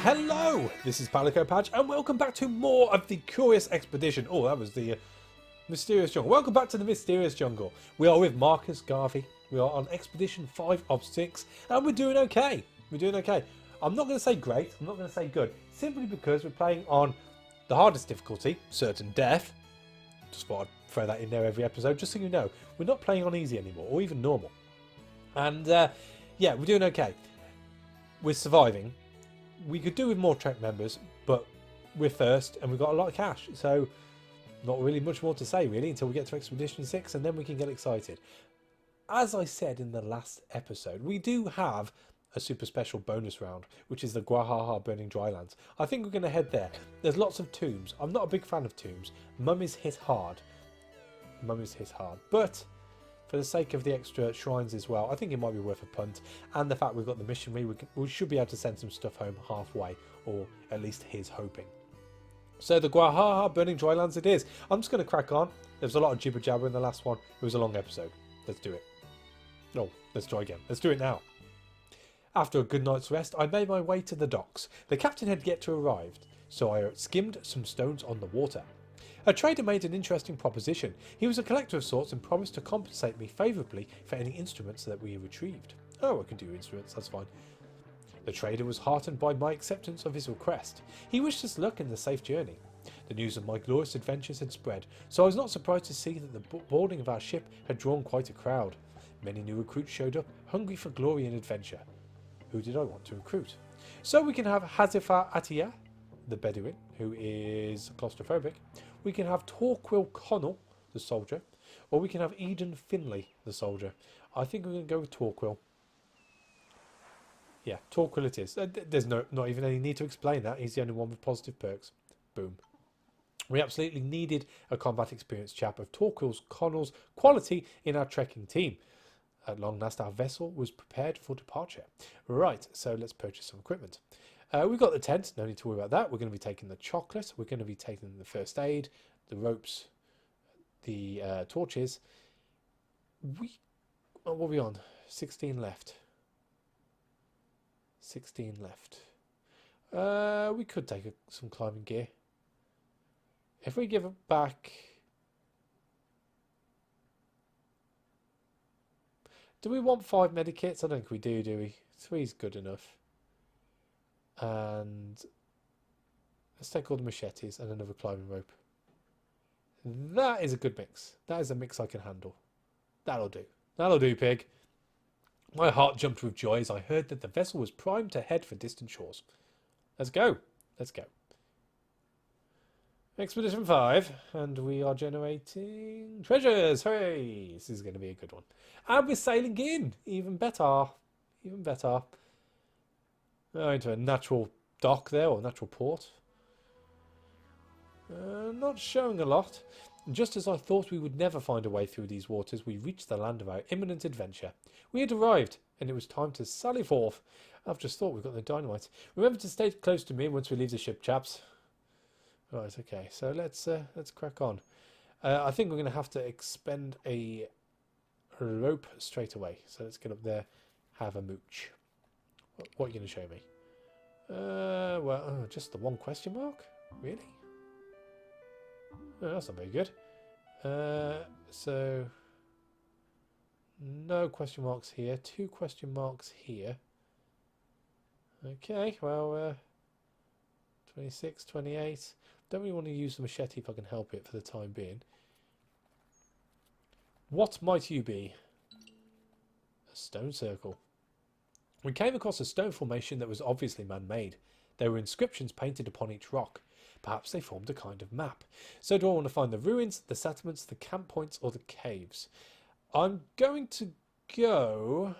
Hello, this is Palico Patch, and welcome back to more of the Curious Expedition. Oh, that was the Mysterious Jungle. Welcome back to the Mysterious Jungle. We are with Marcus Garvey. We are on Expedition 5 of 6, and we're doing okay. We're doing okay. I'm not going to say great, I'm not going to say good, simply because we're playing on the hardest difficulty, certain death. Just thought I'd throw that in there every episode, just so you know. We're not playing on easy anymore, or even normal. And, yeah, we're doing okay. We're surviving. We could do with more track members, but we're first and we've got a lot of cash, so not really much more to say really until we get to Expedition 6, and then we can get excited. As I said in the last episode, we do have a super special bonus round, which is the Guahaha Burning Drylands. I think we're going to head there. There's lots of tombs. I'm not a big fan of tombs. Mummies hit hard. Mummies hit hard, but for the sake of the extra shrines as well, I think it might be worth a punt. And the fact we've got the missionary, we should be able to send some stuff home halfway, or at least he's hoping. So the Guahaha Burning Drylands it is. I'm just going to crack on. There was a lot of jibber jabber in the last one. It was a long episode. Let's do it. No, let's try again. Let's do it now. After a good night's rest, I made my way to the docks. The captain had yet to arrive, so I skimmed some stones on the water. A trader made an interesting proposition. He was a collector of sorts and promised to compensate me favourably for any instruments that we retrieved. Oh, I can do instruments, that's fine. The trader was heartened by my acceptance of his request. He wished us luck in the safe journey. The news of my glorious adventures had spread, so I was not surprised to see that the boarding of our ship had drawn quite a crowd. Many new recruits showed up, hungry for glory and adventure. Who did I want to recruit? So we can have Hazifa Atiyah, the Bedouin, who is claustrophobic. We can have Torquil Connell, the soldier, or we can have Eden Finley, the soldier. I think we're going to go with Torquil. Yeah, Torquil it is. There's not even any need to explain that. He's the only one with positive perks. Boom. We absolutely needed a combat experienced chap of Torquil Connell's quality in our trekking team. At long last, our vessel was prepared for departure. Right, so let's purchase some equipment. We've got the tent, no need to worry about that. We're going to be taking the chocolate, we're going to be taking the first aid, the ropes, the torches. What are we on? 16 left. 16 left. We could take some climbing gear. If we give it back... Do we want 5 medikits? I don't think we do we? 3 is good enough. And let's take all the machetes and another climbing rope. That is a good mix. That is a mix I can handle. That'll do. That'll do, pig. My heart jumped with joy as I heard that the vessel was primed to head for distant shores. Let's go. Let's go. Expedition 5, and we are generating treasures. Hooray! This is going to be a good one. And we're sailing in. Even better. Even better. Into a natural dock there, or natural port. Not showing a lot. Just as I thought we would never find a way through these waters, we reached the land of our imminent adventure. We had arrived, and it was time to sally forth. I've just thought we've got the dynamite. Remember to stay close to me once we leave the ship, chaps. Right, okay, so let's crack on. I think we're going to have to expend a rope straight away. So let's get up there, have a mooch. What are you going to show me? Well, just the one question mark? Really? Oh, that's not very good. So, no question marks here. 2 question marks here. Okay, well, 26, 28. Don't really want to use the machete if I can help it for the time being. What might you be? A stone circle. We came across a stone formation that was obviously man-made. There were inscriptions painted upon each rock. Perhaps they formed a kind of map. So do I want to find the ruins, the settlements, the camp points, or the caves? I'm going to go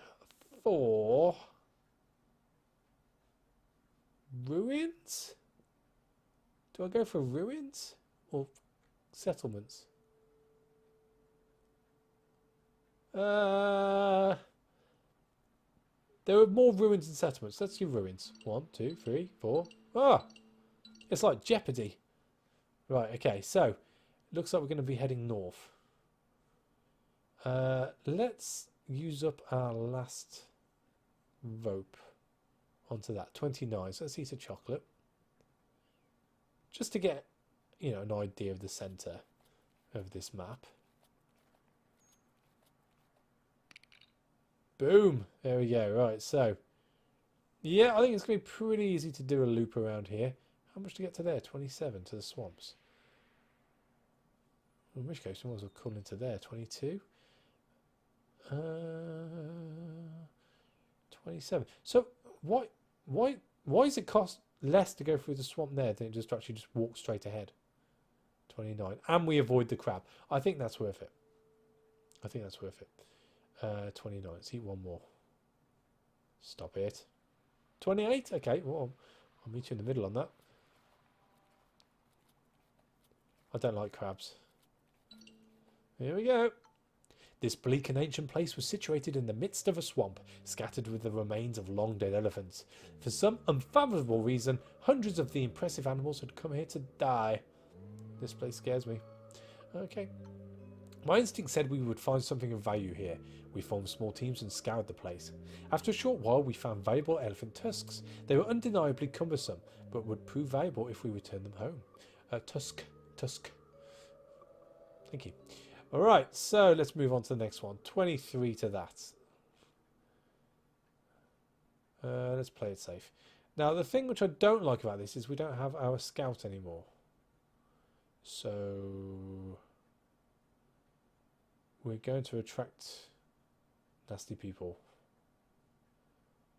for ruins? Do I go for ruins or settlements? There are more ruins than settlements. Let's do ruins. 1, 2, 3, 4. Ah! It's like Jeopardy. Right, okay, so looks like we're going to be heading north. Let's use up our last rope onto that. 29. So let's eat a chocolate. Just to get, you know, an idea of the centre of this map. Boom! There we go. Right, so yeah, I think it's going to be pretty easy to do a loop around here. How much to get to there? 27 to the swamps. In which case, we might as well call into there. 22. 27. So why does it cost less to go through the swamp there than just to actually just walk straight ahead? 29. And we avoid the crab. I think that's worth it. I think that's worth it. 29. Let's eat one more. Stop it. 28? Okay, well, I'll meet you in the middle on that. I don't like crabs. Here we go. This bleak and ancient place was situated in the midst of a swamp, scattered with the remains of long-dead elephants. For some unfathomable reason, hundreds of the impressive animals had come here to die. This place scares me. Okay. My instinct said we would find something of value here. We formed small teams and scoured the place. After a short while, we found valuable elephant tusks. They were undeniably cumbersome, but would prove valuable if we returned them home. Tusk. Thank you. Alright, so let's move on to the next one. 23 to that. Let's play it safe. Now, the thing which I don't like about this is we don't have our scout anymore. So we're going to attract nasty people.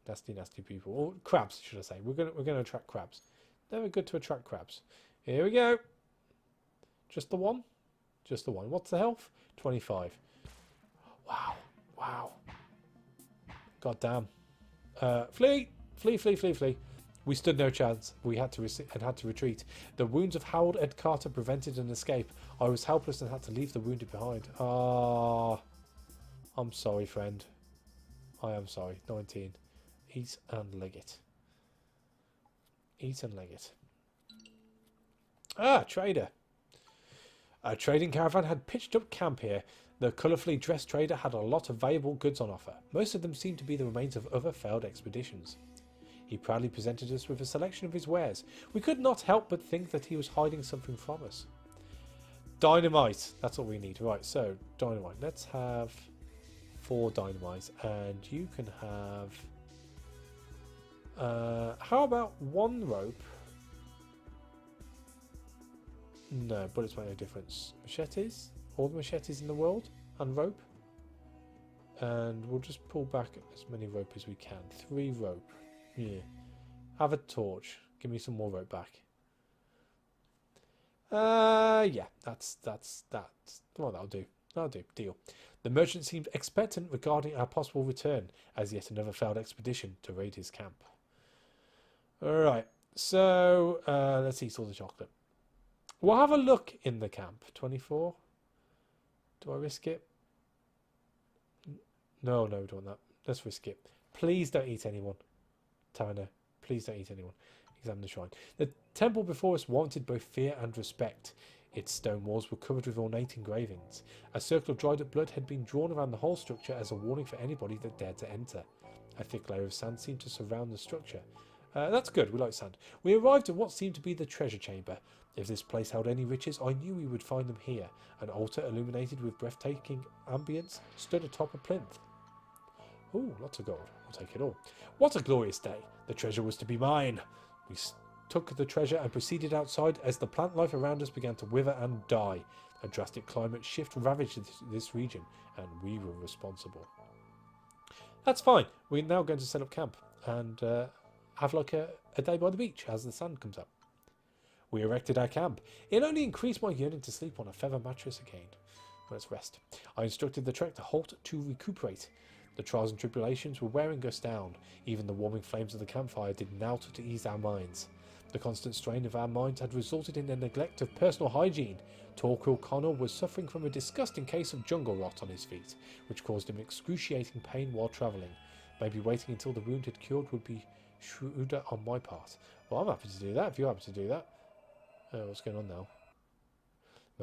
Nasty people. Or crabs, should I say. We're going to attract crabs. Never good to attract crabs. Here we go. Just the one? Just the one. What's the health? 25. Wow. God damn. Flee! Flee. We stood no chance. We had to retreat. The wounds of Harold Ed Carter prevented an escape. I was helpless and had to leave the wounded behind. Ah, I'm sorry, friend. I am sorry. 19. Eat and leg it. Ah, trader. A trading caravan had pitched up camp here. The colourfully dressed trader had a lot of valuable goods on offer. Most of them seemed to be the remains of other failed expeditions. He proudly presented us with a selection of his wares. We could not help but think that he was hiding something from us. Dynamite. That's what we need. Right, so dynamite. Let's have 4 dynamites. And you can have... how about 1 rope? No, bullets make no difference. Machetes? All the machetes in the world? And rope? And we'll just pull back as many rope as we can. 3 rope. Yeah. Have a torch. Give me some more rope back. Yeah. That's well, that'll do. Deal. The merchant seemed expectant regarding our possible return as yet another failed expedition to raid his camp. Alright. So let's eat all the chocolate. We'll have a look in the camp. 24. Do I risk it? No, we don't want that. Let's risk it. Please don't eat anyone. Tana, please don't eat anyone. Examine the shrine. The temple before us warranted both fear and respect. Its stone walls were covered with ornate engravings. A circle of dried up blood had been drawn around the whole structure as a warning for anybody that dared to enter. A thick layer of sand seemed to surround the structure. That's good, we like sand. We arrived at what seemed to be the treasure chamber. If this place held any riches, I knew we would find them here. An altar illuminated with breathtaking ambience stood atop a plinth. Ooh, lots of gold. I'll take it all. What a glorious day. The treasure was to be mine. We took the treasure and proceeded outside as the plant life around us began to wither and die. A drastic climate shift ravaged this region, and we were responsible. That's fine. We're now going to set up camp and have like a day by the beach as the sun comes up. We erected our camp. It only increased my yearning to sleep on a feather mattress again. Let's rest. I instructed the trek to halt to recuperate. The trials and tribulations were wearing us down. Even the warming flames of the campfire did naught to ease our minds. The constant strain of our minds had resulted in a neglect of personal hygiene. Torquil Connor was suffering from a disgusting case of jungle rot on his feet, which caused him excruciating pain while travelling. Maybe waiting until the wound had cured would be shrewder on my part. Well, I'm happy to do that if you're happy to do that. What's going on now?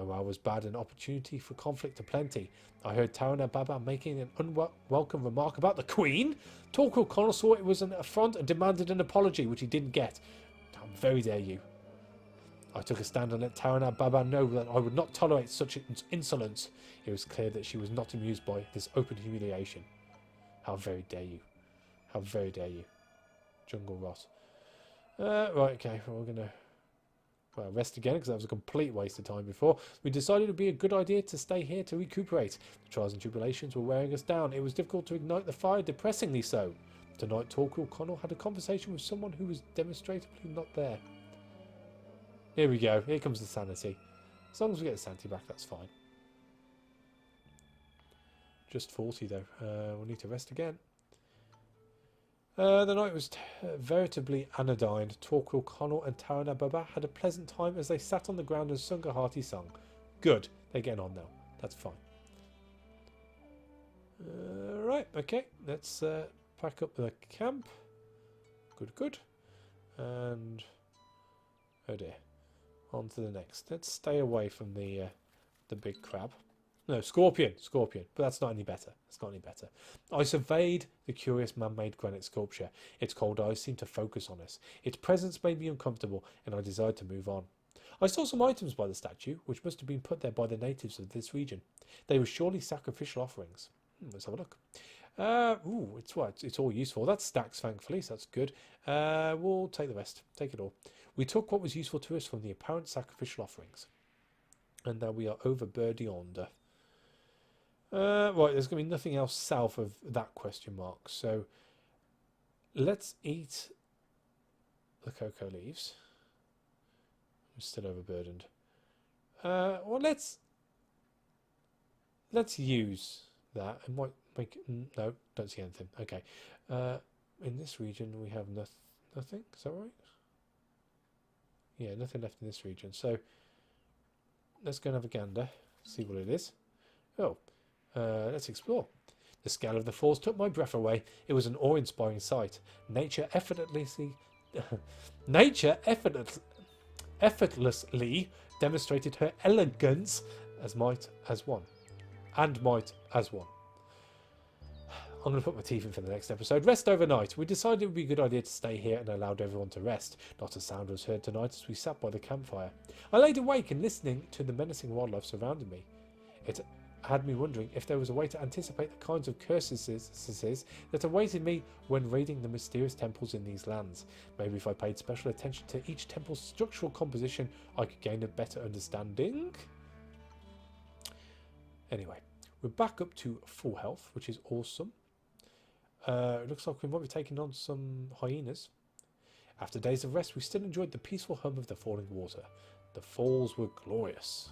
Morale was bad and opportunity for conflict aplenty. I heard Tarana Baba making an unwelcome remark about the Queen. Torquil Connell saw it was an affront and demanded an apology, which he didn't get. How very dare you. I took a stand and let Tarana Baba know that I would not tolerate such insolence. It was clear that she was not amused by this open humiliation. How very dare you. How very dare you. Jungle rot. Right, okay, we're going to rest again because that was a complete waste of time before. We decided it would be a good idea to stay here to recuperate. The trials and tribulations were wearing us down. It was difficult to ignite the fire, depressingly so. Tonight, Torquil Connell had a conversation with someone who was demonstrably not there. Here we go. Here comes the sanity. As long as we get the sanity back, that's fine. Just 40 though. We'll need to rest again. The night was veritably anodyne. Torquil Connell and Tarana Baba had a pleasant time as they sat on the ground and sung a hearty song. Good. They're getting on now. That's fine. Right. Okay. Let's pack up the camp. Good, good. And... oh dear. On to the next. Let's stay away from the big crab. No, scorpion. Scorpion. But that's not any better. It's not any better. I surveyed the curious man-made granite sculpture. Its cold eyes seemed to focus on us. Its presence made me uncomfortable, and I desired to move on. I saw some items by the statue, which must have been put there by the natives of this region. They were surely sacrificial offerings. Let's have a look. Ooh, it's what? It's all useful. That stacks, thankfully, so that's good. We'll take the rest. Take it all. We took what was useful to us from the apparent sacrificial offerings. And now we are over Birdie yonder. Right, there's going to be nothing else south of that question mark. So let's eat the cocoa leaves. I'm still overburdened. Well, let's use that. It might make... no, don't see anything. Okay. In this region, we have nothing. Is that right? Yeah, nothing left in this region. So let's go and have a gander. See what it is. Oh. Let's explore. The scale of the falls took my breath away. It was an awe-inspiring sight. Nature effortlessly demonstrated her elegance as might as one. I'm going to put my teeth in for the next episode. Rest overnight. We decided it would be a good idea to stay here and allowed everyone to rest. Not a sound was heard tonight as we sat by the campfire. I laid awake and listening to the menacing wildlife surrounding me. It had me wondering if there was a way to anticipate the kinds of curses that awaited me when raiding the mysterious temples in these lands. Maybe if I paid special attention to each temple's structural composition, I could gain a better understanding. Anyway, we're back up to full health, which is awesome. It looks like we might be taking on some hyenas. After days of rest, we still enjoyed the peaceful hum of the falling water. The falls were glorious.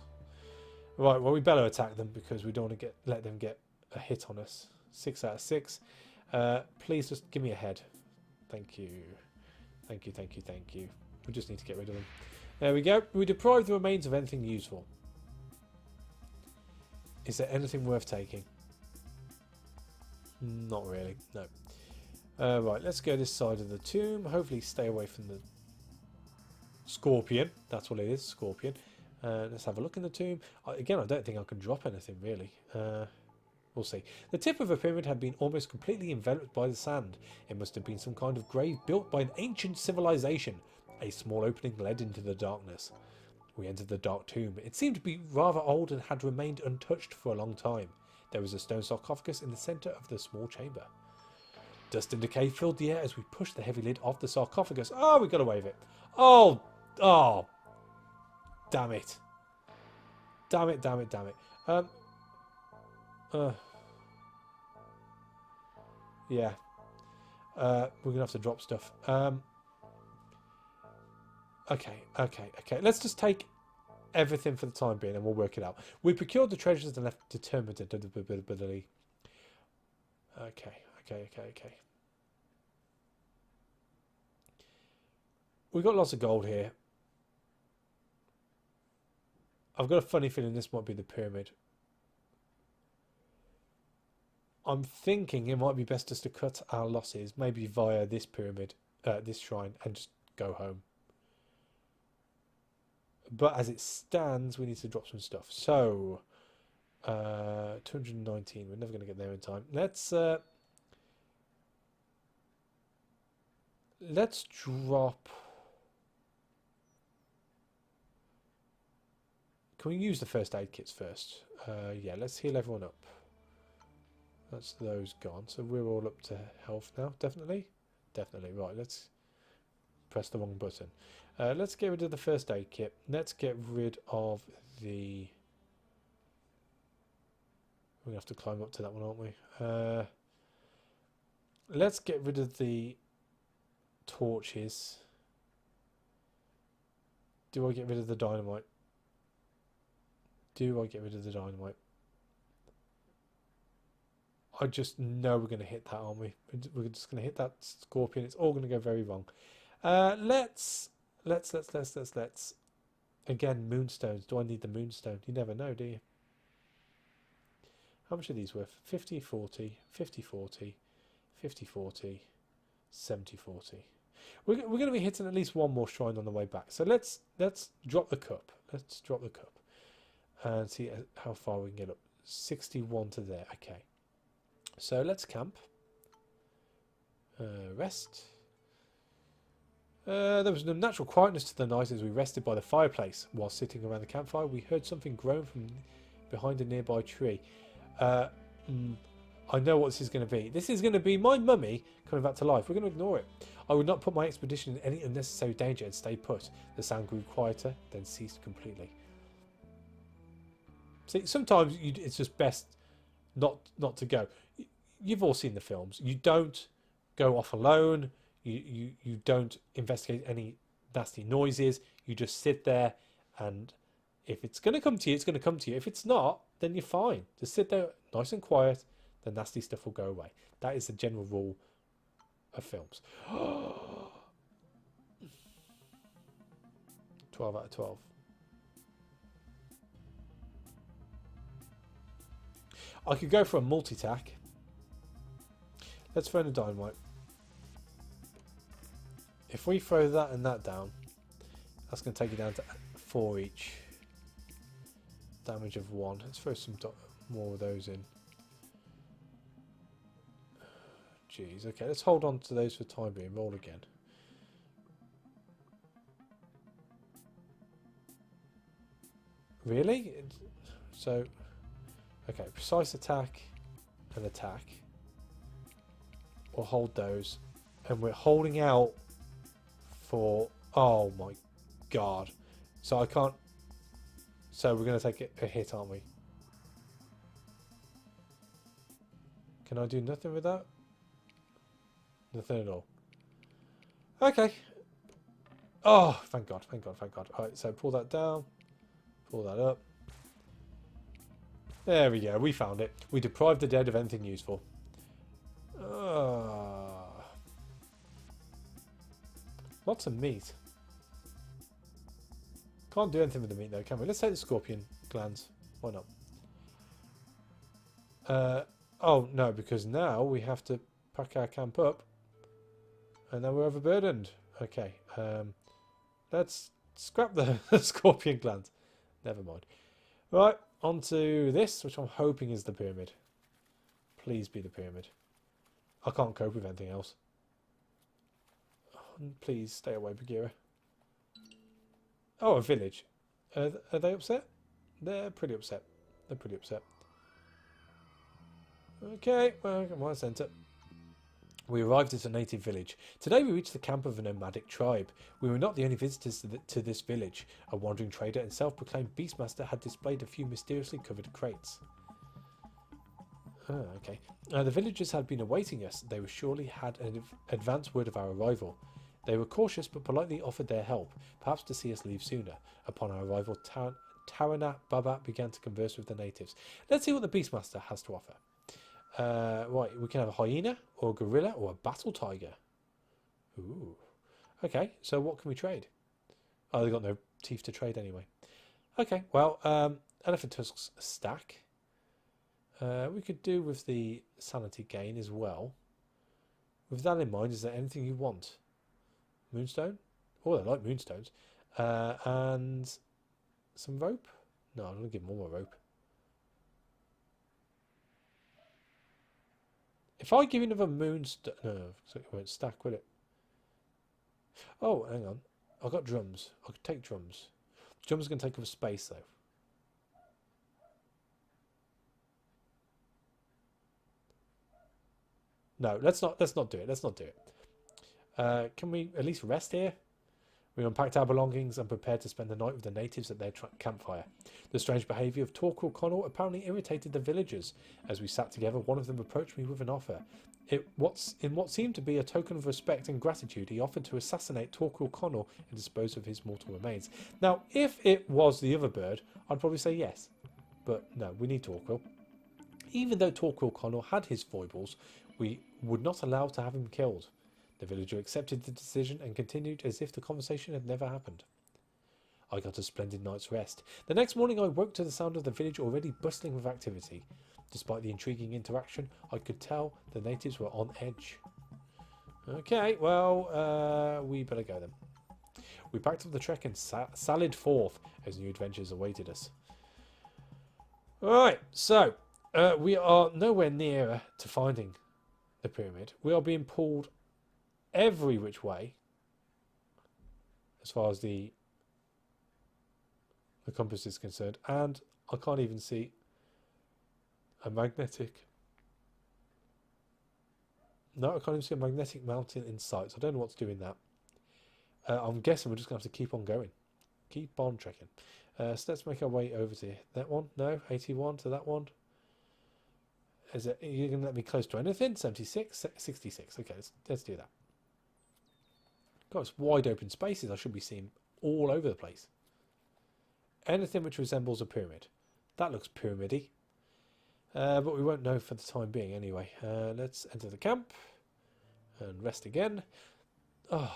Right, well, we better attack them because we don't want to let them get a hit on us. 6 out of 6. Please just give me a head. Thank you. Thank you, thank you, thank you. We just need to get rid of them. There we go. We deprive the remains of anything useful. Is there anything worth taking? Not really, no. Right, let's go this side of the tomb. Hopefully stay away from the scorpion. That's what it is, scorpion. Let's have a look in the tomb. Again, I don't think I can drop anything, really. We'll see. The tip of the pyramid had been almost completely enveloped by the sand. It must have been some kind of grave built by an ancient civilization. A small opening led into the darkness. We entered the dark tomb. It seemed to be rather old and had remained untouched for a long time. There was a stone sarcophagus in the centre of the small chamber. Dust and decay filled the air as we pushed the heavy lid off the sarcophagus. Oh, we got away with it. Oh! Damn it. Damn it. Yeah. We're going to have to drop stuff. Okay. Let's just take everything for the time being and we'll work it out. We procured the treasures and left determined. Okay. We've got lots of gold here. I've got a funny feeling this might be the pyramid. I'm thinking it might be best just to cut our losses, maybe via this pyramid, this shrine, and just go home. But as it stands, we need to drop some stuff. So, 219. We're never going to get there in time. Let's drop. Can we use the first aid kits first? Yeah, let's heal everyone up. That's those gone. So we're all up to health now. Definitely. Definitely. Right, let's press the wrong button. Let's get rid of the first aid kit. Let's get rid of the... We're going to have to climb up to that one, aren't we? Let's get rid of the torches. Do I get rid of the dynamite? Do I get rid of the dynamite? I just know we're going to hit that, aren't we? We're just going to hit that scorpion. It's all going to go very wrong. Let's. Again, moonstones. Do I need the moonstone? You never know, do you? How much are these worth? 50, 40, 50, 40, 50, 40, 70, 40. We're going to be hitting at least one more shrine on the way back. So let's drop the cup. Let's drop the cup. And see how far we can get up. 61 to there. Okay. So let's camp. Rest. There was an unnatural quietness to the night as we rested by the fireplace. While sitting around the campfire, we heard something groan from behind a nearby tree. I know what this is going to be. This is going to be my mummy coming back to life. We're going to ignore it. I would not put my expedition in any unnecessary danger and stay put. The sound grew quieter, then ceased completely. See, sometimes it's just best not to go. You've all seen the films. You don't go off alone. You don't investigate any nasty noises. You just sit there, and if it's going to come to you, it's going to come to you. If it's not, then you're fine. Just sit there nice and quiet. The nasty stuff will go away. That is the general rule of films. 12 out of 12. I could go for a multi-tack. Let's throw in a dynamite. If we throw that and that down, that's going to take it down to 4 each. Damage of 1. Let's throw some more of those in. Jeez, okay, let's hold on to those for the time being. Roll again. Really? So, okay, precise attack and attack. We'll hold those. And we're holding out for... Oh my god. So I can't... So we're going to take a hit, aren't we? Can I do nothing with that? Nothing at all. Okay. Oh, thank God, thank God, thank God. Alright, so pull that down. Pull that up. There we go, we found it. We deprived the dead of anything useful. Lots of meat. Can't do anything with the meat though, can we? Let's take the scorpion glands. Why not? Oh, no, because now we have to pack our camp up. And then we're overburdened. Okay. Let's scrap the scorpion glands. Never mind. Right, on to this, which I'm hoping is the pyramid. Please be the pyramid. I can't cope with anything else. Please stay away, Bagheera. Oh, a village. Are they upset? They're pretty upset. They're pretty upset. Okay, well, come on, centre. We arrived at a native village. Today we reached the camp of a nomadic tribe. We were not the only visitors to this village. A wandering trader and self-proclaimed beastmaster had displayed a few mysteriously covered crates. Okay. The villagers had been awaiting us. They were surely had an advance word of our arrival. They were cautious but politely offered their help, perhaps to see us leave sooner. Upon our arrival, Tarana Baba began to converse with the natives. Let's see what the beastmaster has to offer. Right, we can have a hyena, or a gorilla, or a battle tiger. Ooh. Okay, so what can we trade? Oh, they've got no teeth to trade anyway. Okay, well, elephant tusks stack. We could do with the sanity gain as well. With that in mind, is there anything you want? Moonstone? Oh, I like moonstones. And some rope? No, I'm going to give them all my rope. If I give another no, so it won't stack, will it? Oh, hang on. I've got drums. I could take drums. Drums are going to take up space, though. No, let's not do it. Let's not do it. Can we at least rest here? We unpacked our belongings and prepared to spend the night with the natives at their campfire. The strange behaviour of Torquil Connell apparently irritated the villagers. As we sat together, one of them approached me with an offer. In what seemed to be a token of respect and gratitude, he offered to assassinate Torquil Connell and dispose of his mortal remains. Now, if it was the other bird, I'd probably say yes. But no, we need Torquil. Even though Torquil Connell had his foibles, we would not allow to have him killed. The villager accepted the decision and continued as if the conversation had never happened. I got a splendid night's rest. The next morning I woke to the sound of the village already bustling with activity. Despite the intriguing interaction, I could tell the natives were on edge. Okay, well, we better go then. We packed up the trek and sallied forth as new adventures awaited us. Alright, so we are nowhere nearer to finding the pyramid. We are being pulled every which way as far as the compass is concerned, and I can't even see a magnetic. No, I can't even see a magnetic mountain in sight, so I don't know what's doing that. I'm guessing we're just going to have to keep on going. Keep on trekking. So let's make our way over to that one. No, 81 to that one. Is it? You're going to let me close to anything? 76, 66. Okay, let's do that. God, it's wide open spaces. I should be seeing all over the place. Anything which resembles a pyramid. That looks pyramidy. But we won't know for the time being anyway. Let's enter the camp and rest again. Oh,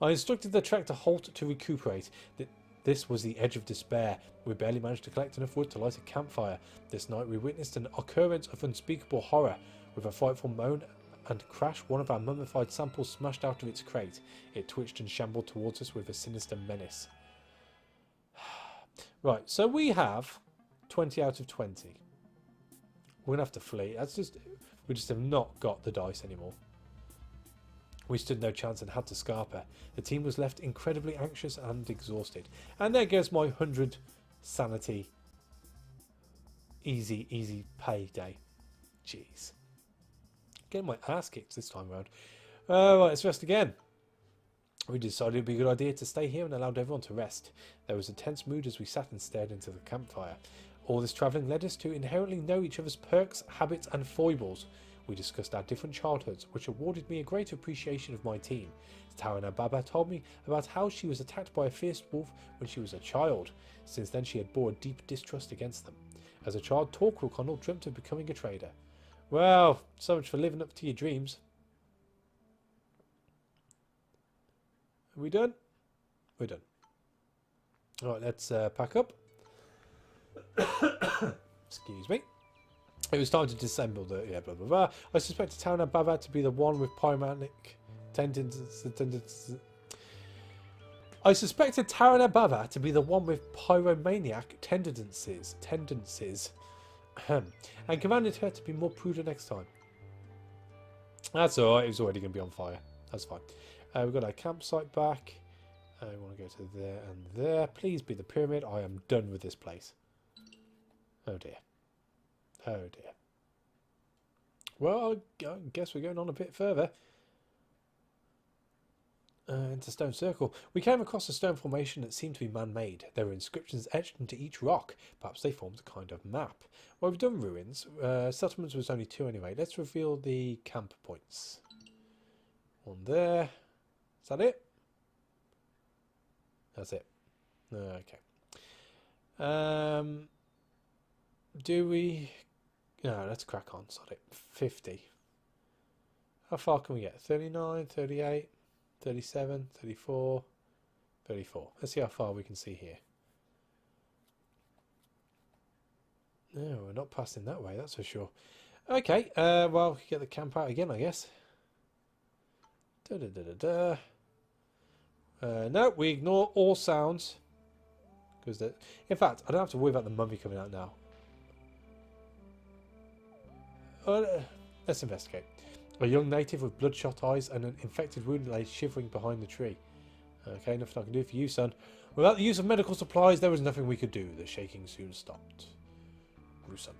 I instructed the trek to halt to recuperate. This was the edge of despair. We barely managed to collect enough wood to light a campfire. This night we witnessed an occurrence of unspeakable horror. With a frightful moan and crash, one of our mummified samples smashed out of its crate. It twitched and shambled towards us with a sinister menace. Right, so we have 20 out of 20. We're going to have to flee. We just have not got the dice anymore. We stood no chance and had to scarper. The team was left incredibly anxious and exhausted. And there goes my 100 sanity easy pay day. Jeez. Getting my ass kicked this time around. Right, let's rest again. We decided it would be a good idea to stay here and allowed everyone to rest. There was a tense mood as we sat and stared into the campfire. All this travelling led us to inherently know each other's perks, habits and foibles. We discussed our different childhoods, which awarded me a great appreciation of my team. Tarana Baba told me about how she was attacked by a fierce wolf when she was a child. Since then she had bore a deep distrust against them. As a child, Torquil Connell dreamt of becoming a trader. Well, so much for living up to your dreams. Are we done? We're done. Alright, let's pack up. Excuse me. It was time to disassemble the... Yeah, blah, blah, blah. I suspected Tarana Baba to be the one with pyromaniac tendencies. I suspected Tarana Baba to be the one with pyromaniac tendencies. And commanded her to be more prudent next time. That's alright, it was already going to be on fire. That's fine. We've got our campsite back. We want to go to there and there. Please be the pyramid. I am done with this place. Oh dear. Oh dear. Well, I guess we're going on a bit further. Into Stone Circle. We came across a stone formation that seemed to be man-made. There were inscriptions etched into each rock. Perhaps they formed a kind of map. Well, we've done ruins. Settlements was only 2 anyway. Let's reveal the camp points. One there. Is that it? That's it. Okay. Do we... No, let's crack on. Sod it. 50. How far can we get? 39, 38, 37, 34, 34. Let's see how far we can see here. No, we're not passing that way, that's for sure. Okay, well, we get the camp out again, I guess. No, we ignore all sounds. Because, in fact, I don't have to worry about the mummy coming out now. Let's investigate. A young native with bloodshot eyes and an infected wound lay shivering behind the tree. Okay, nothing I can do for you, son. Without the use of medical supplies, there was nothing we could do. The shaking soon stopped. Gruesome.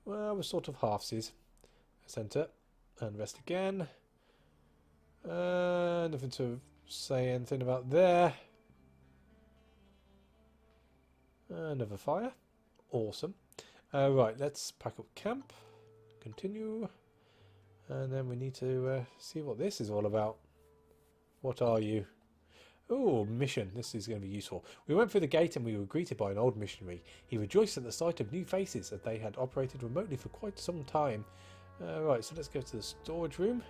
Well, we're sort of halfsies. Enter and rest again. Nothing to say anything about there. Another fire. Awesome. Right, let's pack up camp. Continue. And then we need to see what this is all about. What are you? Oh, mission. This is going to be useful. We went through the gate and we were greeted by an old missionary. He rejoiced at the sight of new faces as they had operated remotely for quite some time. Right, so let's go to the storage room.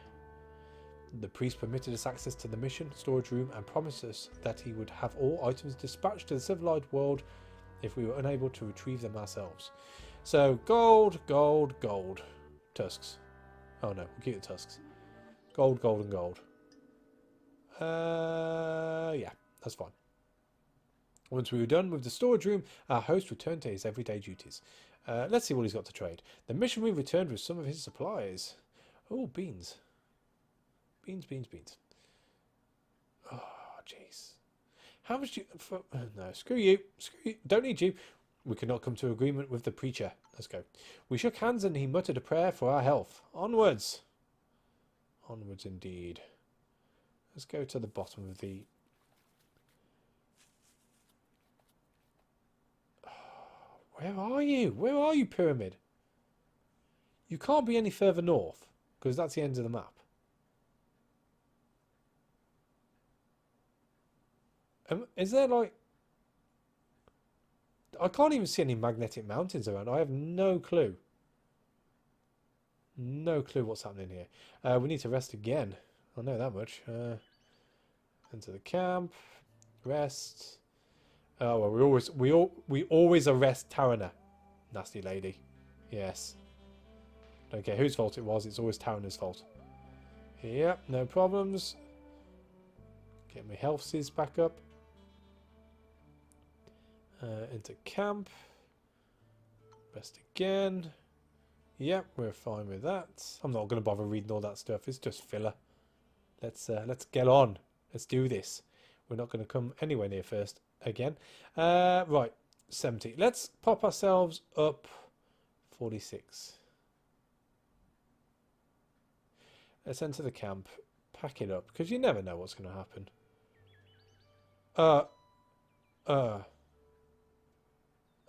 The priest permitted us access to the mission storage room and promised us that he would have all items dispatched to the civilized world if we were unable to retrieve them ourselves. So, gold, gold, gold. Tusks. Oh no, we'll keep the tusks. Gold, gold, and gold. Yeah, that's fine. Once we were done with the storage room, our host returned to his everyday duties. Let's see what he's got to trade. The missionary returned with some of his supplies. Oh, beans. Beans, beans, beans. Oh, jeez. How much do you... no, screw you. Screw you. Don't need you. We could not come to agreement with the preacher. Let's go. We shook hands and he muttered a prayer for our health. Onwards. Onwards indeed. Let's go to the bottom of the... Where are you? Where are you, Pyramid? You can't be any further north, because that's the end of the map. Is there like... I can't even see any magnetic mountains around. I have no clue. No clue what's happening here. We need to rest again. I know that much. Enter the camp. Rest. Oh well, we always arrest Tarana. Nasty lady. Yes. Don't care whose fault it was. It's always Tarana's fault. Yep, no problems. Get my health sys back up. Into camp. Rest again. Yep, we're fine with that. I'm not going to bother reading all that stuff. It's just filler. Let's get on. Let's do this. We're not going to come anywhere near first again. Right, 70. Let's pop ourselves up 46. Let's enter the camp. Pack it up, because you never know what's going to happen.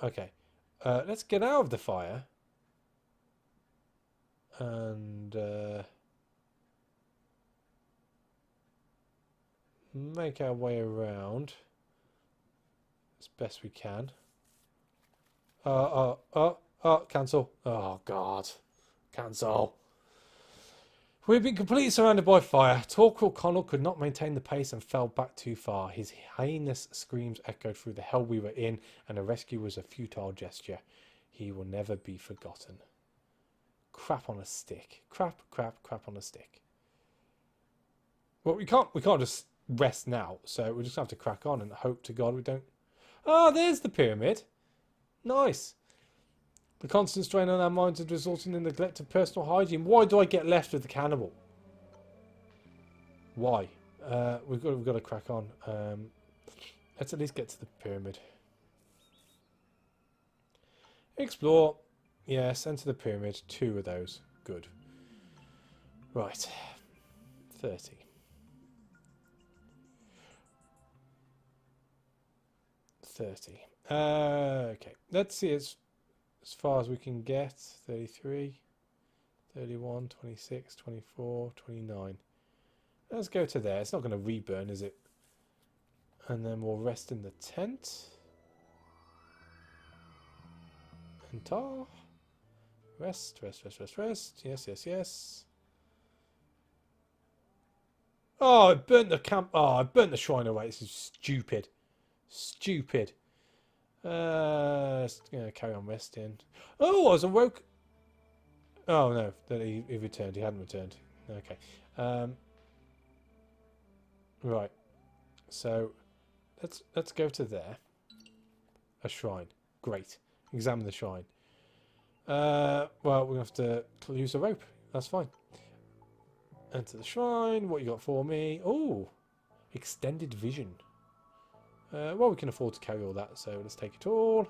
Okay. Let's get out of the fire. And make our way around as best we can. Cancel. Oh, God. Cancel. We've been completely surrounded by fire. Torquil Connell could not maintain the pace and fell back too far. His heinous screams echoed through the hell we were in, and a rescue was a futile gesture. He will never be forgotten. Crap on a stick. Crap, crap, crap on a stick. Well, we can't just rest now, so we just have to crack on and hope to God we don't... Oh, there's the pyramid. Nice. The constant strain on our minds is resulting in neglect of personal hygiene. Why do I get left with the cannibal? Why? We've got to crack on. Let's at least get to the pyramid. Explore. Yes, enter the pyramid. 2 of those. Good. Right. 30. Okay. Let's see as far as we can get. 33, 31, 26, 24, 29. Let's go to there. It's not going to reburn, is it? And then we'll rest in the tent. Enter. Rest, rest, rest, rest, rest. Yes, yes, yes. Oh, I burnt the camp. Oh, I burnt the shrine away. This is stupid. Stupid. Let's carry on resting. Oh, I was awoke. Oh no, that he returned. He hadn't returned. Okay. Right. So let's go to there. A shrine. Great. Examine the shrine. Well, we have to use a rope. That's fine. Enter the shrine. What you got for me? Oh, extended vision. Well, we can afford to carry all that, so let's take it all.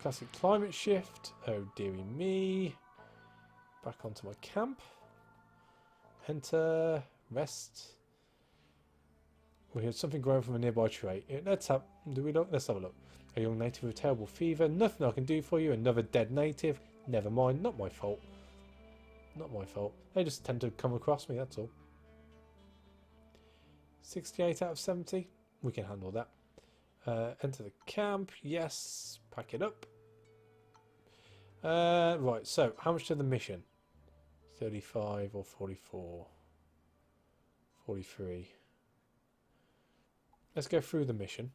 Classic climate shift. Oh, dearie me. Back onto my camp. Enter. Rest. We heard something growing from a nearby tree. Let's have. Do we look? Let's have a look. A young native with a terrible fever. Nothing I can do for you. Another dead native. Never mind. Not my fault. Not my fault. They just tend to come across me. That's all. 68 out of 70. We can handle that. Enter the camp. Yes. Pack it up. Right. So, how much to the mission? 35 or 44? 43. Let's go through the mission.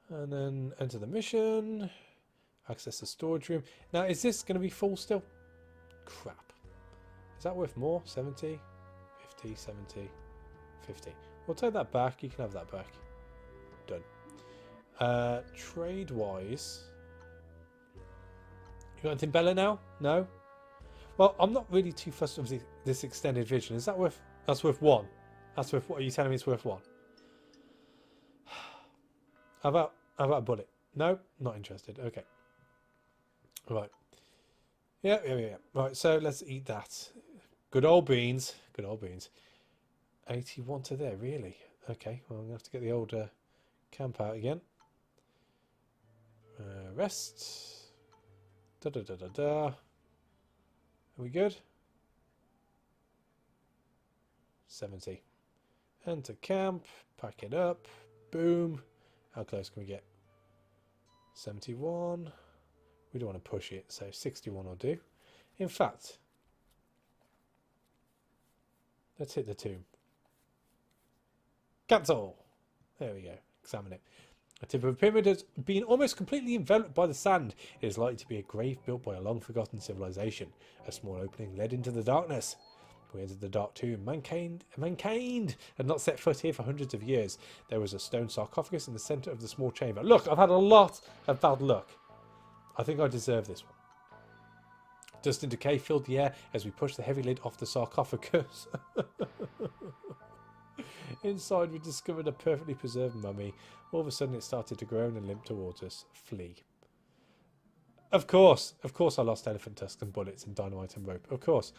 And then enter the mission. Access the storage room. Now, is this going to be full still? Crap. Is that worth more? 70? 50, 70, 50. We'll take that back. You can have that back. Done. Trade-wise. You got anything better now? No? Well, I'm not really too fussed with this extended vision. Is that worth... That's worth one. That's worth... What are you telling me it's worth one? How about a bullet? No? Not interested. Okay. Right. Yeah. Right, so let's eat that. Good old beans. Good old beans. 81 to there, really? Okay, well, I'm going to have to get the old camp out again. Rest. Are we good? 70. Enter camp. Pack it up. Boom. How close can we get? 71. We don't want to push it, so 61 will do. In fact, let's hit the tomb. Cancel. There we go. Examine it. The tip of a pyramid has been almost completely enveloped by the sand. It is likely to be a grave built by a long-forgotten civilization. A small opening led into the darkness. We entered the dark tomb. Mankind had not set foot here for hundreds of years. There was a stone sarcophagus in the centre of the small chamber. Look, I've had a lot of bad luck. I think I deserve this one. Dust and decay filled the air as we pushed the heavy lid off the sarcophagus. Inside, we discovered a perfectly preserved mummy. All of a sudden, it started to groan and limp towards us. Flee. Of course I lost elephant tusks and bullets and dynamite and rope. Of course.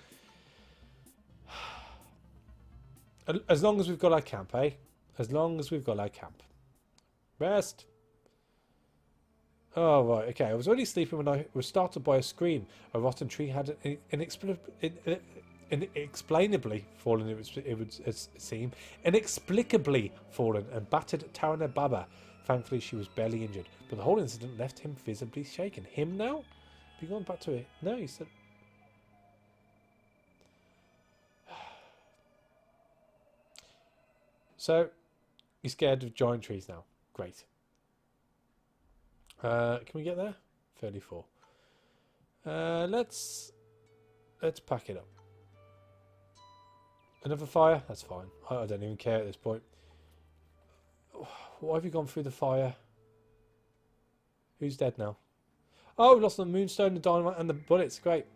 As long as we've got our camp, eh? As long as we've got our camp. Rest. Oh, right. Okay. I was already sleeping when I was startled by a scream. A rotten tree had inexplicably fallen, it would seem. Inexplicably fallen and battered Tarana Baba. Thankfully, she was barely injured. But the whole incident left him visibly shaken. Him now? Have you gone back to it? No, he said... So, you're scared of giant trees now. Great. Can we get there? 34. Let's pack it up. Another fire? That's fine. I don't even care at this point. Why have you gone through the fire? Who's dead now? Oh, we lost the moonstone, the dynamite, and the bullets. Great.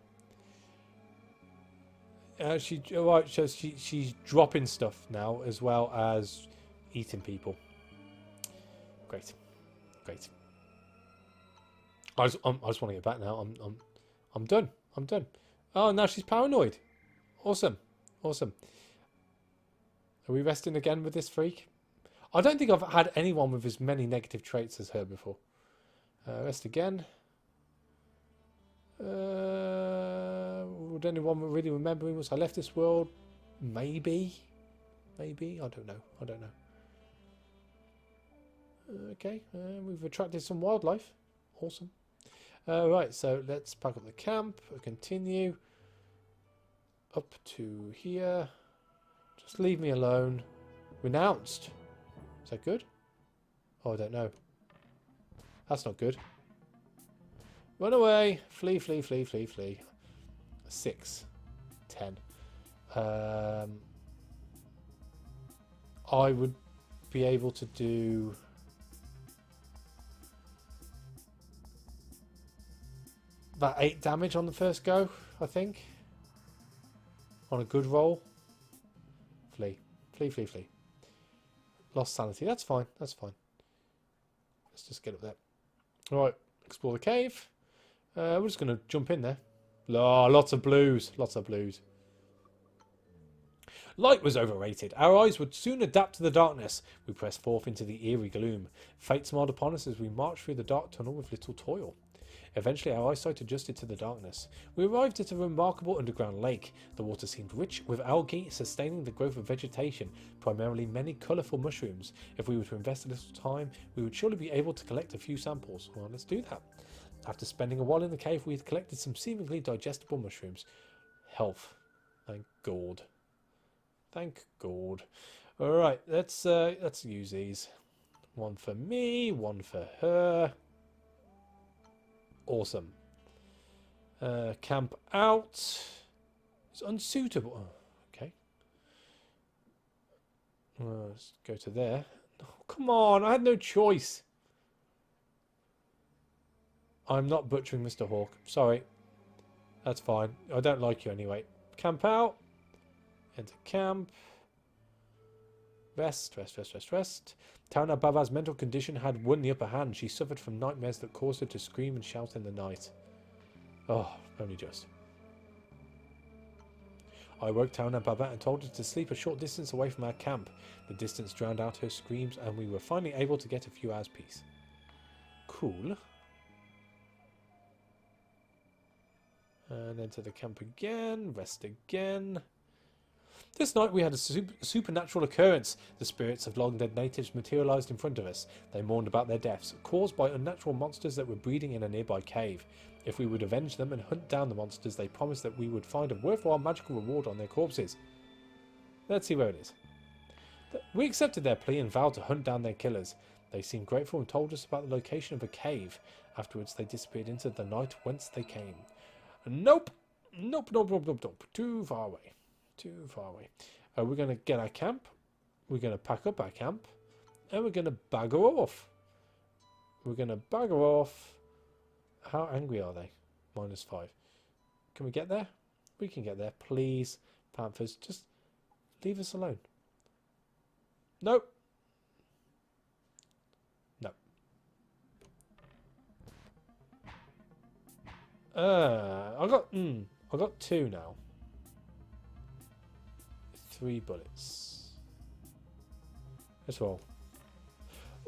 She's dropping stuff now as well as eating people. Great. I just want to get back now. I'm done. Oh, now she's paranoid. Awesome. Are we resting again with this freak? I don't think I've had anyone with as many negative traits as her before. Rest again. Would anyone really remember me once I left this world? Maybe. I don't know. Okay. We've attracted some wildlife. Awesome. Right, so let's pack up the camp. Continue. Up to here. Just leave me alone. Renounced. Is that good? Oh, I don't know. That's not good. Run away. Flee. 6. 10. I would be able to do about 8 damage on the first go, I think. On a good roll. Flee. Flee, flee, flee. Lost sanity. That's fine. That's fine. Let's just get up there. Alright. Explore the cave. We're just going to jump in there. Oh, lots of blues. Lots of blues. Light was overrated. Our eyes would soon adapt to the darkness. We pressed forth into the eerie gloom. Fate smiled upon us as we marched through the dark tunnel with little toil. Eventually our eyesight adjusted to the darkness. We arrived at a remarkable underground lake. The water seemed rich with algae sustaining the growth of vegetation, primarily many colourful mushrooms. If we were to invest a little time, we would surely be able to collect a few samples. Well, let's do that. After spending a while in the cave, we had collected some seemingly digestible mushrooms. Health. Thank God. Thank God. Alright, let's use these. One for me, one for her. Awesome. Camp out. It's unsuitable. Oh, okay. Let's go to there. Oh, come on, I had no choice. I'm not butchering Mr. Hawk. Sorry. That's fine. I don't like you anyway. Camp out. Enter camp. Rest, rest, rest, rest, rest. Tauna Baba's mental condition had won the upper hand. She suffered from nightmares that caused her to scream and shout in the night. Oh, only just. I woke Tauna Baba and told her to sleep a short distance away from our camp. The distance drowned out her screams and we were finally able to get a few hours peace. Cool. And enter the camp again. Rest again. This night we had a supernatural occurrence. The spirits of long-dead natives materialised in front of us. They mourned about their deaths, caused by unnatural monsters that were breeding in a nearby cave. If we would avenge them and hunt down the monsters, they promised that we would find a worthwhile magical reward on their corpses. Let's see where it is. We accepted their plea and vowed to hunt down their killers. They seemed grateful and told us about the location of a cave. Afterwards they disappeared into the night whence they came. Nope. Nope, nope, nope, nope, nope. Too far away. Too far away. We're going to get our camp. We're going to pack up our camp. And we're going to bagger off. We're going to bagger off. How angry are they? -5. Can we get there? We can get there. Please, Panthers, just leave us alone. Nope. No. I got 2 now. 3 bullets. Let's roll.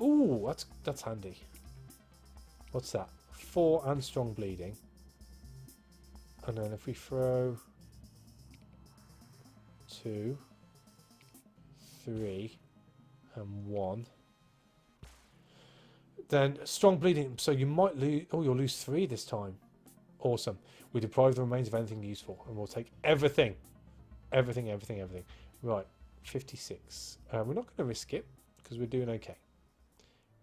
Ooh, that's handy. What's that? 4 and strong bleeding. And then if we throw 2, 3, and 1, then strong bleeding. So you might lose. Oh, you'll lose 3 this time. Awesome. We deprive the remains of anything useful, and we'll take everything. Everything, everything, everything. Right, 56. We're not going to risk it because we're doing okay.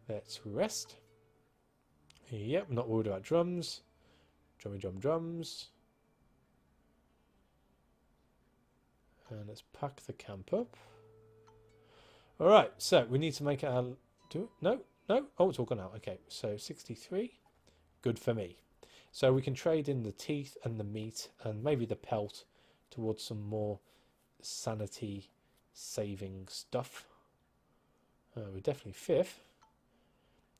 Let's rest. Yep, not worried about drums. Drummy drum drums. And let's pack the camp up. Alright, so we need to make our... Do it? No, no. Oh, it's all gone out. Okay, so 63. Good for me. So we can trade in the teeth and the meat and maybe the pelt towards some more sanity saving stuff. We're definitely 5th.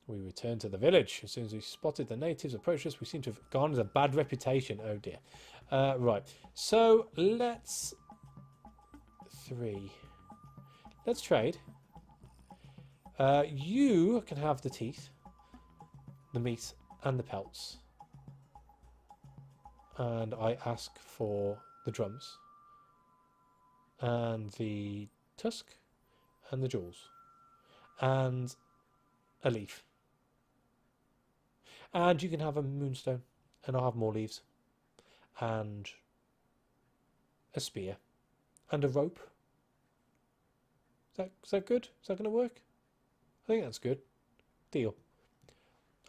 We return to the village. As soon as we spotted the natives approach us, we seem to have garnered a bad reputation. Oh dear. Right. So let's... 3. Let's trade. You can have the teeth, the meat, and the pelts. And I ask for the drums, and the tusk, and the jewels, and a leaf. And you can have a moonstone, and I'll have more leaves, and a spear, and a rope. Is that good? Is that going to work? I think that's good. Deal.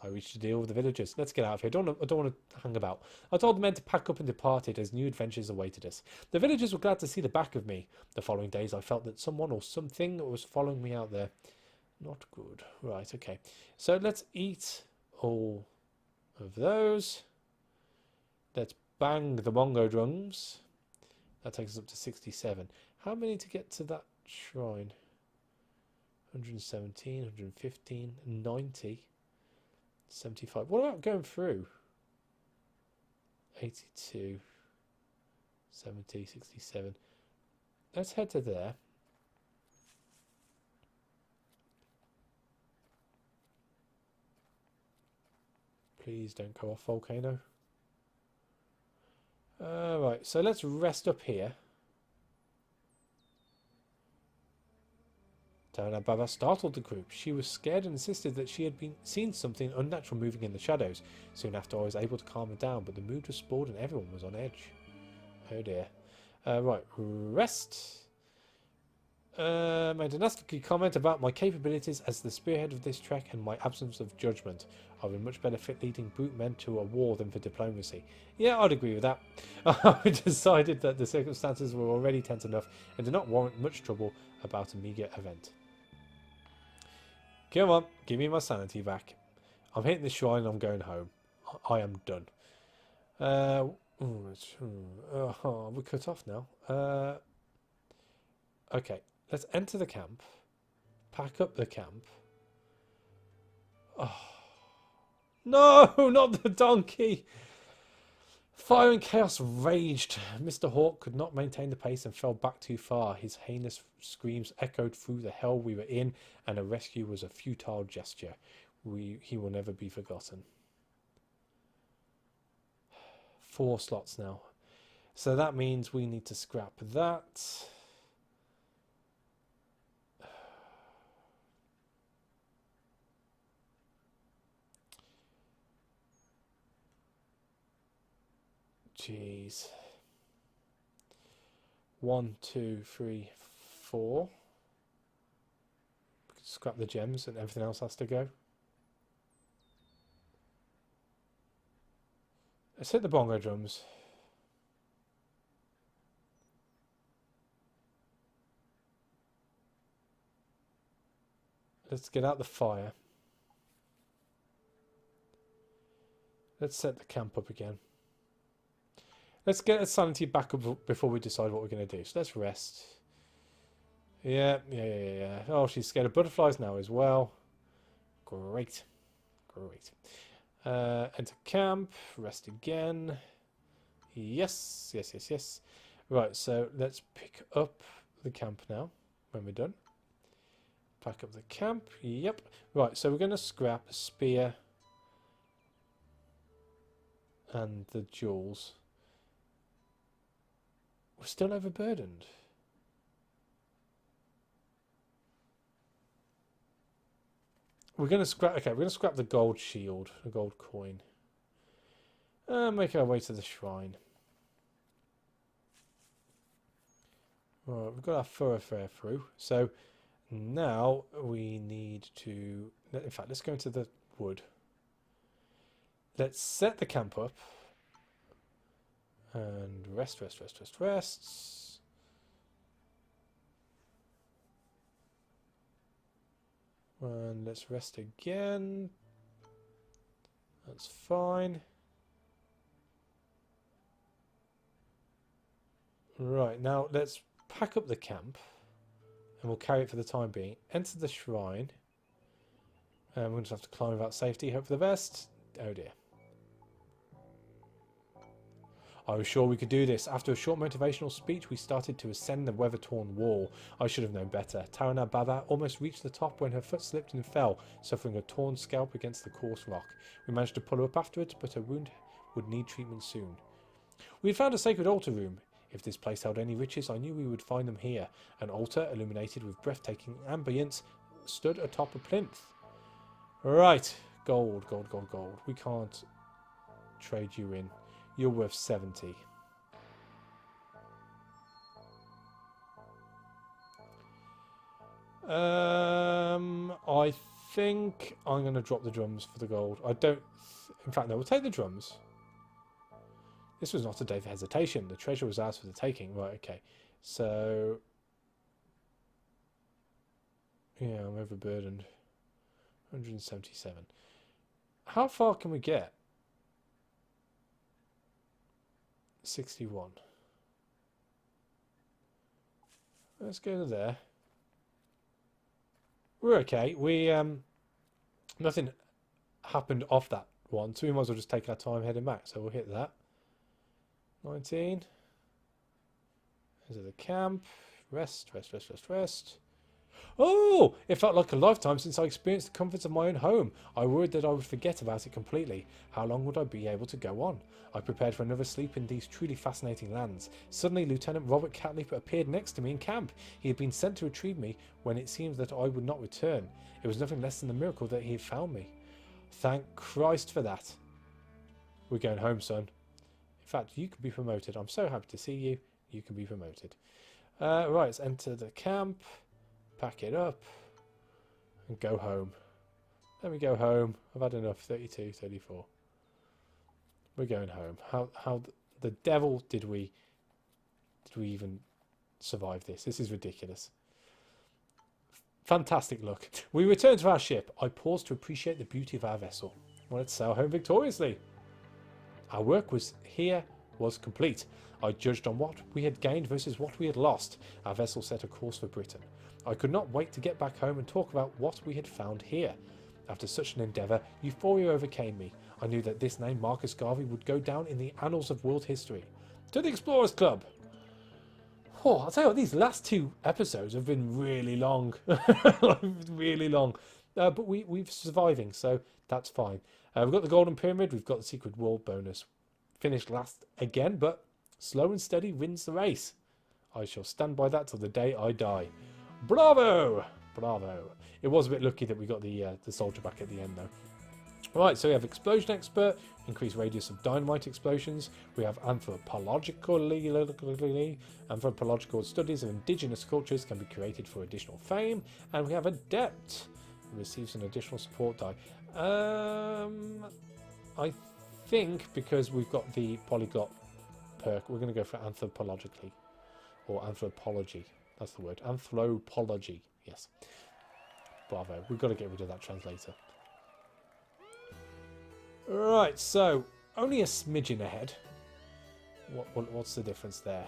I reached a deal with the villagers. Let's get out of here. I don't want to hang about. I told the men to pack up and departed as new adventures awaited us. The villagers were glad to see the back of me. The following days I felt that someone or something was following me out there. Not good. Right, okay. So let's eat all of those. Let's bang the bongo drums. That takes us up to 67. How many to get to that shrine? 117, 115, 90, 75. What about going through? 82, 70, 67. Let's head to there. Please don't go off volcano. Right, so let's rest up here. Tana Baba startled the group. She was scared and insisted that she had seen something unnatural moving in the shadows. Soon after, I was able to calm her down, but the mood was spoiled and everyone was on edge. Oh dear. Right, rest. Made a nasty comment about my capabilities as the spearhead of this trek and my absence of judgment. I would much better fit leading brute men to a war than for diplomacy. Yeah, I'd agree with that. I decided that the circumstances were already tense enough and did not warrant much trouble about a meagre event. Come on, give me my sanity back. I'm hitting the shrine and I'm going home. I am done. We're cut off now. Okay, let's enter the camp. Pack up the camp. Oh. No, not the donkey! Fire and chaos raged. Mr. Hawk could not maintain the pace and fell back too far. His heinous screams echoed through the hell we were in, and a rescue was a futile gesture. He will never be forgotten. 4 slots now. So that means we need to scrap that. Jeez. 1, 2, 3, 4. We can scrap the gems and everything else has to go. Let's hit the bongo drums. Let's get out the fire. Let's set the camp up again. Let's get a sanity back up before we decide what we're going to do. So let's rest. Yeah. Oh, she's scared of butterflies now as well. Great. Enter camp. Rest again. Yes. Right, so let's pick up the camp now when we're done. Pack up the camp. Yep. Right, so we're going to scrap a spear and the jewels. We're still overburdened. We're going to scrap. Okay, we're going to scrap the gold shield, the gold coin, and make our way to the shrine. Right, we've got our thoroughfare through. So now we need to. In fact, let's go into the wood. Let's set the camp up. And rest. And let's rest again. That's fine. Right, now let's pack up the camp. And we'll carry it for the time being. Enter the shrine. And we'll just have to climb without safety. Hope for the best. Oh dear. I was sure we could do this. After a short motivational speech, we started to ascend the weather-torn wall. I should have known better. Tarana Baba almost reached the top when her foot slipped and fell, suffering a torn scalp against the coarse rock. We managed to pull her up afterwards, but her wound would need treatment soon. We had found a sacred altar room. If this place held any riches, I knew we would find them here. An altar, illuminated with breathtaking ambience, stood atop a plinth. Right. Gold. We can't trade you in. You're worth 70. I think I'm going to drop the drums for the gold. I don't... In fact, no, we'll take the drums. This was not a day for hesitation. The treasure was ours for the taking. Right, okay. So... yeah, I'm overburdened. 177. How far can we get? 61. Let's go to there. We're okay. We nothing happened off that one, so we might as well just take our time heading back. So we'll hit that. 19. Into the camp. Rest, rest, rest, rest, rest. Oh! It felt like a lifetime since I experienced the comforts of my own home. I worried that I would forget about it completely. How long would I be able to go on? I prepared for another sleep in these truly fascinating lands. Suddenly, Lieutenant Robert Catleaper appeared next to me in camp. He had been sent to retrieve me when it seemed that I would not return. It was nothing less than a miracle that he had found me. Thank Christ for that. We're going home, son. In fact, you can be promoted. I'm so happy to see you. You can be promoted. Right, let's enter the camp. Pack it up. And go home. Let me go home. I've had enough. 32, 34. We're going home. How the devil did we even survive this? This is ridiculous. Fantastic look. We return to our ship. I paused to appreciate the beauty of our vessel. Let's sail home victoriously. Our work was complete. I judged on what we had gained versus what we had lost. Our vessel set a course for Britain. I could not wait to get back home and talk about what we had found here. After such an endeavour, euphoria overcame me. I knew that this name, Marcus Garvey, would go down in the annals of world history. To the Explorers Club! Oh, I'll tell you what, these last 2 episodes have been really long. Really long. But we're surviving, so that's fine. We've got the Golden Pyramid, we've got the Secret World bonus. Finished last again, but slow and steady wins the race. I shall stand by that till the day I die. Bravo! Bravo. It was a bit lucky that we got the soldier back at the end, though. Right, so we have Explosion Expert, increased radius of dynamite explosions. We have anthropological studies of indigenous cultures can be created for additional fame. And we have Adept, who receives an additional support die. I think because we've got the polyglot perk, we're going to go for anthropologically. Or anthropology. That's the word. Anthropology. Yes. Bravo. We've got to get rid of that translator. Right, so only a smidgen ahead. What's the difference there?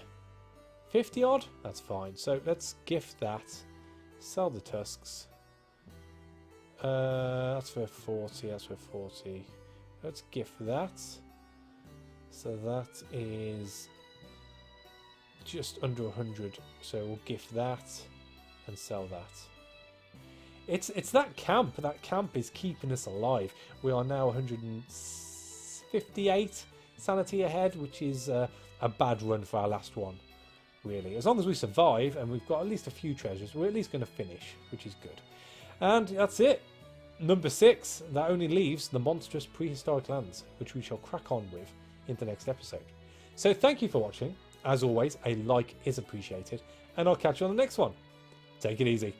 50 odd? That's fine. So let's gift that. Sell the tusks. That's for 40. That's for 40. Let's gift that. So that is just under 100. So we'll gift that and sell that. It's that camp. That camp is keeping us alive. We are now 158 sanity ahead, which is a bad run for our last one, really. As long as we survive and we've got at least a few treasures, we're at least going to finish, which is good. And that's it. Number 6. That only leaves the monstrous prehistoric lands, which we shall crack on with in the next episode. So thank you for watching. As always, a like is appreciated, and I'll catch you on the next one. Take it easy.